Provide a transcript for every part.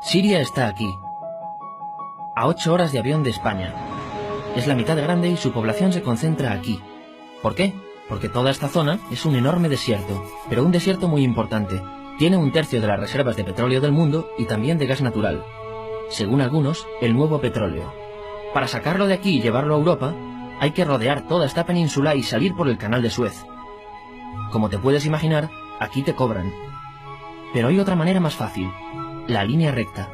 Siria está aquí, a 8 horas de avión de España. Es la mitad grande y su población se concentra aquí. ¿Por qué? Porque toda esta zona es un enorme desierto, pero un desierto muy importante. Tiene 1/3 de las reservas de petróleo del mundo y también de gas natural. Según algunos, el nuevo petróleo. Para sacarlo de aquí y llevarlo a Europa, hay que rodear toda esta península y salir por el canal de Suez. Como te puedes imaginar, aquí te cobran. Pero hay otra manera más fácil, la línea recta.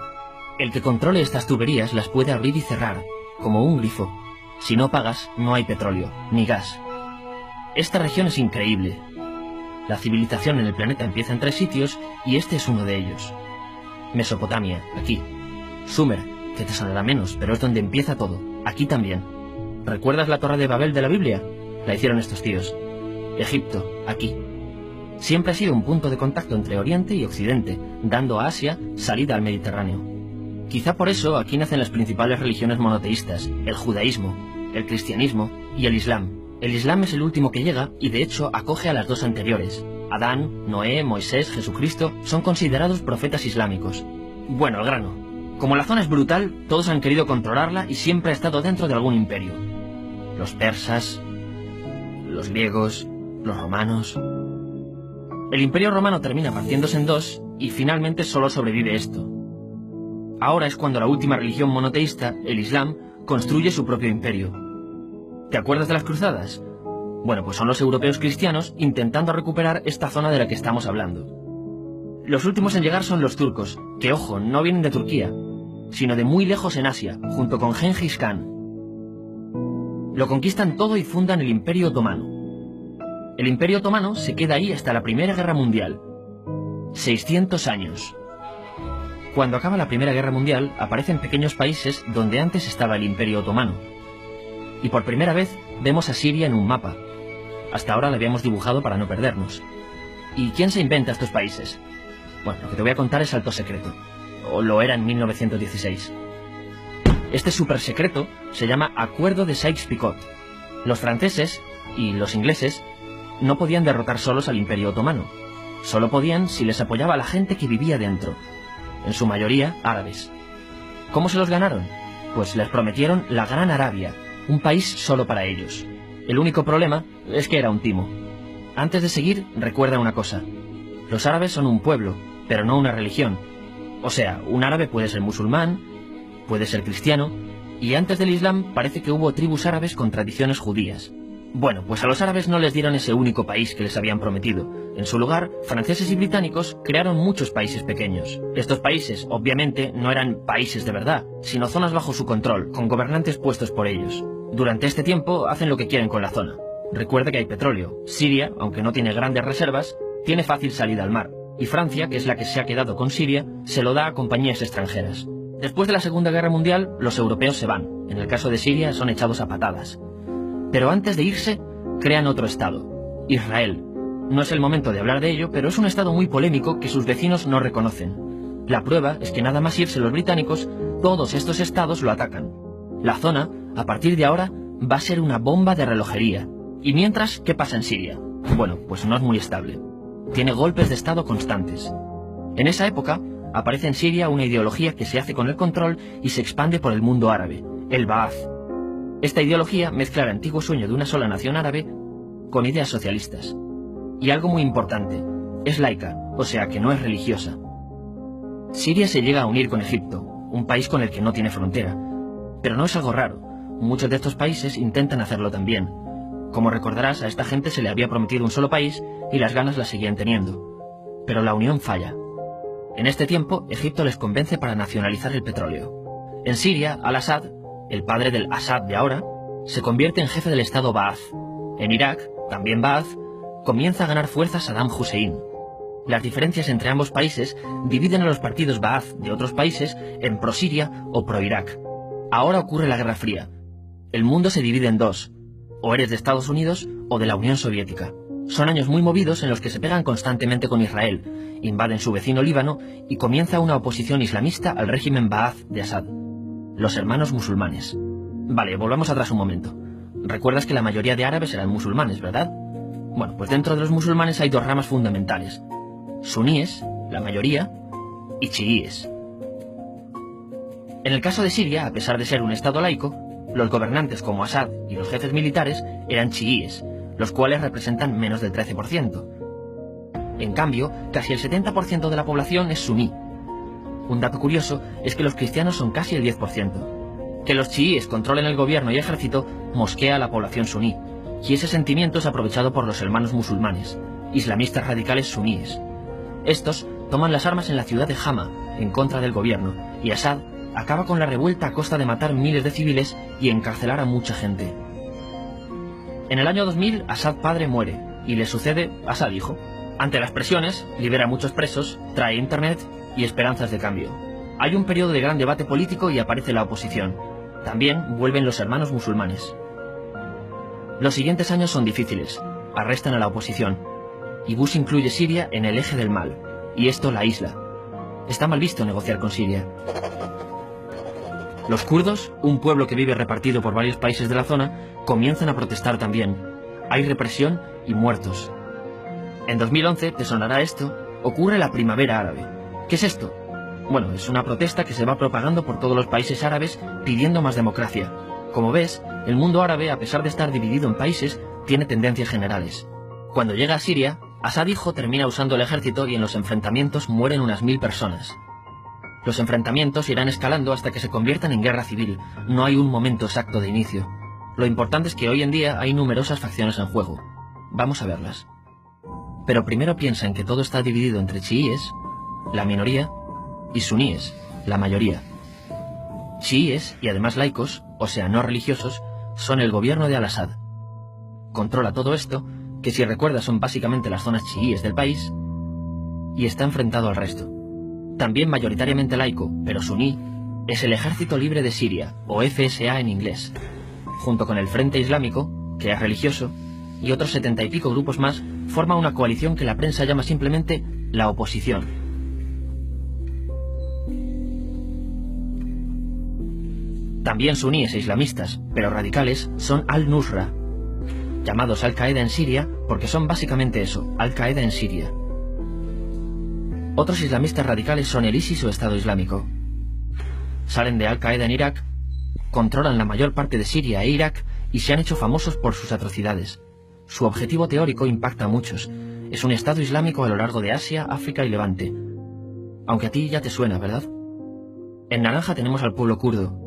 El que controle estas tuberías las puede abrir y cerrar, como un grifo. Si no pagas, no hay petróleo, ni gas. Esta región es increíble. La civilización en el planeta empieza en 3 sitios y este es uno de ellos. Mesopotamia, aquí. Sumer, que te sonará menos, pero es donde empieza todo, aquí también. ¿Recuerdas la Torre de Babel de la Biblia? La hicieron estos tíos. Egipto, aquí. Siempre ha sido un punto de contacto entre Oriente y Occidente, dando a Asia salida al Mediterráneo. Quizá por eso aquí nacen las principales religiones monoteístas, el judaísmo, el cristianismo y el islam. El islam es el último que llega y de hecho acoge a las 2 anteriores. Adán, Noé, Moisés, Jesucristo son considerados profetas islámicos. Bueno, al grano. Como la zona es brutal, todos han querido controlarla y siempre ha estado dentro de algún imperio. Los persas, los griegos, los romanos. El imperio romano termina partiéndose en 2 y finalmente solo sobrevive esto. Ahora es cuando la última religión monoteísta, el islam, construye su propio imperio. ¿Te acuerdas de las cruzadas? Bueno, pues son los europeos cristianos intentando recuperar esta zona de la que estamos hablando. Los últimos en llegar son los turcos, que ojo, no vienen de Turquía, sino de muy lejos en Asia, junto con Gengis Khan. Lo conquistan todo y fundan el Imperio Otomano. El Imperio Otomano se queda ahí hasta la Primera Guerra Mundial. 600 años. Cuando acaba la Primera Guerra Mundial, aparecen pequeños países donde antes estaba el Imperio Otomano. Y por primera vez vemos a Siria en un mapa. Hasta ahora la habíamos dibujado para no perdernos. ¿Y quién se inventa estos países? Bueno, lo que te voy a contar es alto secreto. O lo era en 1916. Este súper secreto se llama Acuerdo de Sykes-Picot. Los franceses y los ingleses no podían derrotar solos al Imperio Otomano. Solo podían si les apoyaba la gente que vivía dentro. En su mayoría árabes. ¿Cómo se los ganaron? Pues les prometieron la Gran Arabia, un país solo para ellos. El único problema es que era un timo. Antes de seguir, recuerda una cosa. Los árabes son un pueblo, pero no una religión. O sea, un árabe puede ser musulmán, puede ser cristiano, y antes del Islam parece que hubo tribus árabes con tradiciones judías. Bueno, pues a los árabes no les dieron ese único país que les habían prometido. En su lugar, franceses y británicos crearon muchos países pequeños. Estos países, obviamente, no eran países de verdad, sino zonas bajo su control, con gobernantes puestos por ellos. Durante este tiempo hacen lo que quieren con la zona. Recuerda que hay petróleo. Siria, aunque no tiene grandes reservas, tiene fácil salida al mar. Y Francia, que es la que se ha quedado con Siria, se lo da a compañías extranjeras. Después de la Segunda Guerra Mundial, los europeos se van. En el caso de Siria, son echados a patadas. Pero antes de irse, crean otro estado, Israel. No es el momento de hablar de ello, pero es un estado muy polémico que sus vecinos no reconocen. La prueba es que nada más irse los británicos, todos estos estados lo atacan. La zona, a partir de ahora, va a ser una bomba de relojería. Y mientras, ¿qué pasa en Siria? Bueno, pues no es muy estable. Tiene golpes de estado constantes. En esa época, aparece en Siria una ideología que se hace con el control y se expande por el mundo árabe, el Ba'ath. Esta ideología mezcla el antiguo sueño de una sola nación árabe con ideas socialistas. Y algo muy importante, es laica, o sea que no es religiosa. Siria se llega a unir con Egipto, un país con el que no tiene frontera. Pero no es algo raro, muchos de estos países intentan hacerlo también. Como recordarás, a esta gente se le había prometido un solo país y las ganas las seguían teniendo. Pero la unión falla. En este tiempo, Egipto les convence para nacionalizar el petróleo. En Siria, Al-Assad, el padre del Assad de ahora, se convierte en jefe del estado Ba'ath. En Irak, también Ba'ath, comienza a ganar fuerza Saddam Hussein. Las diferencias entre ambos países dividen a los partidos Ba'ath de otros países en pro-Siria o pro-Irak. Ahora ocurre la Guerra Fría. El mundo se divide en 2. O eres de Estados Unidos o de la Unión Soviética. Son años muy movidos en los que se pegan constantemente con Israel, invaden su vecino Líbano y comienza una oposición islamista al régimen Ba'ath de Assad. Los hermanos musulmanes. Vale, volvamos atrás un momento. Recuerdas que la mayoría de árabes eran musulmanes, ¿verdad? Bueno, pues dentro de los musulmanes hay 2 ramas fundamentales. Suníes, la mayoría, y chiíes. En el caso de Siria, a pesar de ser un estado laico, los gobernantes como Assad y los jefes militares eran chiíes, los cuales representan menos del 13%. En cambio, casi el 70% de la población es suní. Un dato curioso es que los cristianos son casi el 10%. Que los chiíes controlen el gobierno y ejército mosquea a la población suní, y ese sentimiento es aprovechado por los hermanos musulmanes, islamistas radicales suníes. Estos toman las armas en la ciudad de Hama, en contra del gobierno, y Assad acaba con la revuelta a costa de matar miles de civiles y encarcelar a mucha gente. En el año 2000, Assad padre muere, y le sucede Assad hijo. Ante las presiones, libera a muchos presos, trae internet y esperanzas de cambio. Hay un periodo de gran debate político y aparece la oposición. También vuelven los hermanos musulmanes. Los siguientes años son difíciles. Arrestan a la oposición. Y Bush incluye Siria en el eje del mal, y esto la aísla. Está mal visto negociar con Siria. Los kurdos, un pueblo que vive repartido por varios países de la zona, comienzan a protestar también. Hay represión y muertos. En 2011, te sonará esto, ocurre la Primavera Árabe. ¿Qué es esto? Bueno, es una protesta que se va propagando por todos los países árabes pidiendo más democracia. Como ves, el mundo árabe, a pesar de estar dividido en países, tiene tendencias generales. Cuando llega a Siria, Assad hijo termina usando el ejército y en los enfrentamientos mueren unas 1000 personas. Los enfrentamientos irán escalando hasta que se conviertan en guerra civil. No hay un momento exacto de inicio. Lo importante es que hoy en día hay numerosas facciones en juego. Vamos a verlas. Pero primero piensa en que todo está dividido entre chiíes, la minoría, y suníes, la mayoría. Chiíes, y además laicos, o sea, no religiosos, son el gobierno de Al-Assad. Controla todo esto, que si recuerdas son básicamente las zonas chiíes del país, y está enfrentado al resto. También mayoritariamente laico, pero suní, es el Ejército Libre de Siria, o FSA en inglés, junto con el Frente Islámico, que es religioso, y otros 70 y pico grupos más, forma una coalición que la prensa llama simplemente la oposición. También suníes e islamistas, pero radicales, son Al-Nusra, llamados Al-Qaeda en Siria porque son básicamente eso, Al-Qaeda en Siria. Otros islamistas radicales son el ISIS o Estado Islámico. Salen de Al-Qaeda en Irak, controlan la mayor parte de Siria e Irak y se han hecho famosos por sus atrocidades. Su objetivo teórico impacta a muchos. Es un Estado Islámico a lo largo de Asia, África y Levante. Aunque a ti ya te suena, ¿verdad? En naranja tenemos al pueblo kurdo,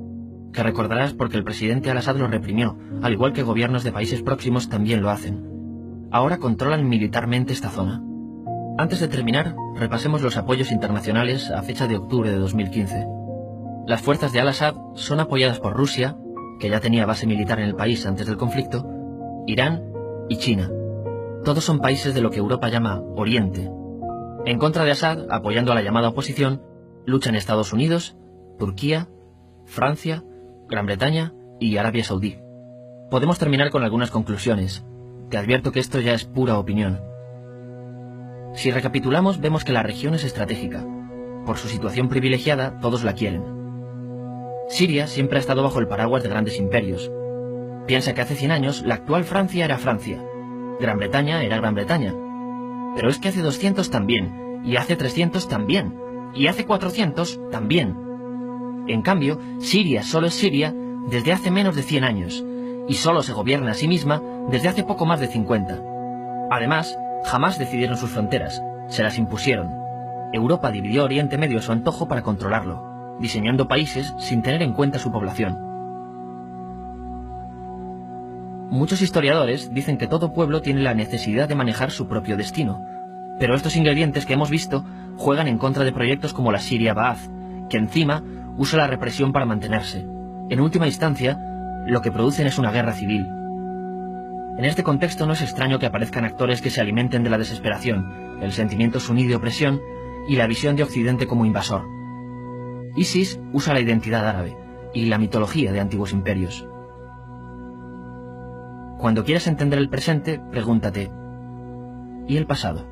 que recordarás porque el presidente Al-Assad lo reprimió, al igual que gobiernos de países próximos también lo hacen. Ahora controlan militarmente esta zona. Antes de terminar, repasemos los apoyos internacionales a fecha de octubre de 2015. Las fuerzas de Al-Assad son apoyadas por Rusia, que ya tenía base militar en el país antes del conflicto, Irán y China. Todos son países de lo que Europa llama Oriente. En contra de Assad, apoyando a la llamada oposición, luchan Estados Unidos, Turquía, Francia, Gran Bretaña y Arabia Saudí. Podemos terminar con algunas conclusiones. Te advierto que esto ya es pura opinión. Si recapitulamos, vemos que la región es estratégica. Por su situación privilegiada, todos la quieren. Siria siempre ha estado bajo el paraguas de grandes imperios. Piensa que hace 100 años la actual Francia era Francia, Gran Bretaña era Gran Bretaña. Pero es que hace 200 también, y hace 300 también, y hace 400 también. En cambio, Siria solo es Siria desde hace menos de 100 años, y solo se gobierna a sí misma desde hace poco más de 50. Además, jamás decidieron sus fronteras, se las impusieron. Europa dividió Oriente Medio a su antojo para controlarlo, diseñando países sin tener en cuenta su población. Muchos historiadores dicen que todo pueblo tiene la necesidad de manejar su propio destino, pero estos ingredientes que hemos visto juegan en contra de proyectos como la Siria Ba'ath, que encima usa la represión para mantenerse. En última instancia, lo que producen es una guerra civil. En este contexto no es extraño que aparezcan actores que se alimenten de la desesperación, el sentimiento suní de opresión y la visión de Occidente como invasor. ISIS usa la identidad árabe y la mitología de antiguos imperios. Cuando quieras entender el presente, pregúntate, ¿y el pasado?